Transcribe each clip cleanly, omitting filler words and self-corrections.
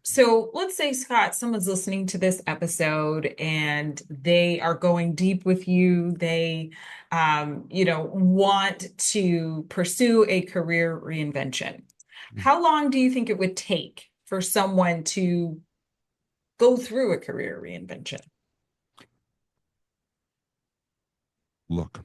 So let's say, Scott, someone's listening to this episode and they are going deep with you. They, want to pursue a career reinvention. How long do you think it would take for someone to go through a career reinvention? Look,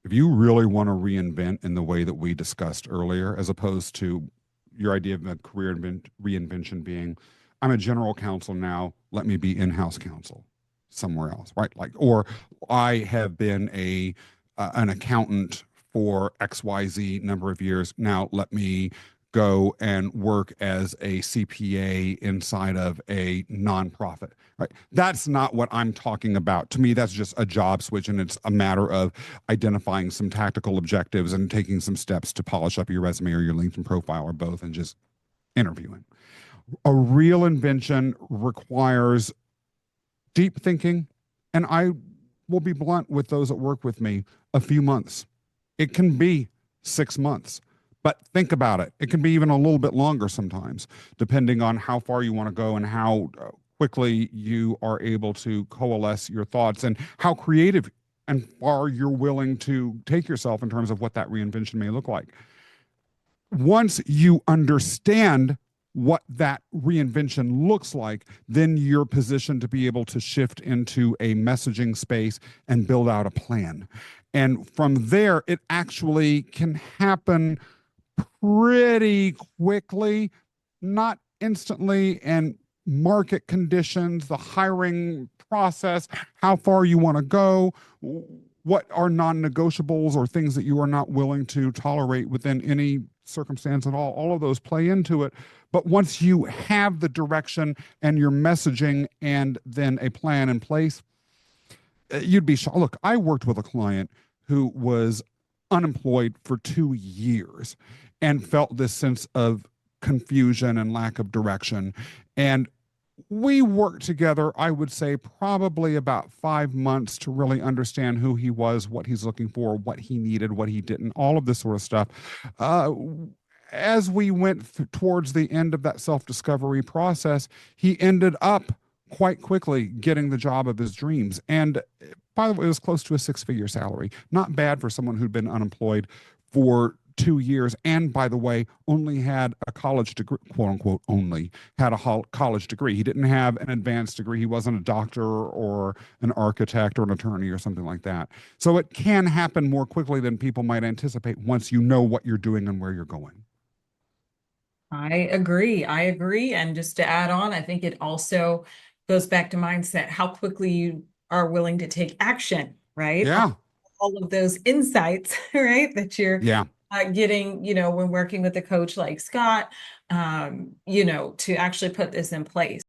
if you really want to reinvent in the way that we discussed earlier, as opposed to your idea of a reinvention being, I'm a general counsel now, let me be in-house counsel somewhere else, right? Like, or I have been an accountant for XYZ number of years. Now let me go and work as a CPA inside of a nonprofit, right? That's not what I'm talking about. To me, that's just a job switch, and it's a matter of identifying some tactical objectives and taking some steps to polish up your resume or your LinkedIn profile or both and just interviewing. A real invention requires deep thinking, and I will be blunt with those that work with me, a few months. It can be 6 months. But think about it. It can be even a little bit longer sometimes, depending on how far you want to go and how quickly you are able to coalesce your thoughts and how creative and far you're willing to take yourself in terms of what that reinvention may look like. Once you understand what that reinvention looks like, then you're positioned to be able to shift into a messaging space and build out a plan. And from there, it actually can happen pretty quickly, not instantly, and market conditions, the hiring process, how far you want to go, what are non-negotiables or things that you are not willing to tolerate within any circumstance at all of those play into it. But once you have the direction and your messaging and then a plan in place, you'd be shocked. Look, I worked with a client who was unemployed for 2 years and felt this sense of confusion and lack of direction. And we worked together, I would say, probably about 5 months to really understand who he was, what he's looking for, what he needed, what he didn't, all of this sort of stuff. Uh, as we went towards the end of that self discovery process, he ended up quite quickly getting the job of his dreams. And by the way, it was close to a six-figure salary. Not bad for someone who'd been unemployed for 2 years. And by the way, only had a college degree, quote unquote, only had a college degree. He didn't have an advanced degree. He wasn't a doctor or an architect or an attorney or something like that. So it can happen more quickly than people might anticipate once you know what you're doing and where you're going. I agree. I agree. And just to add on, I think it also goes back to mindset, how quickly you are willing to take action, right? Yeah. All of those insights, right, that you're Yeah. getting, when working with a coach like Scott, to actually put this in place.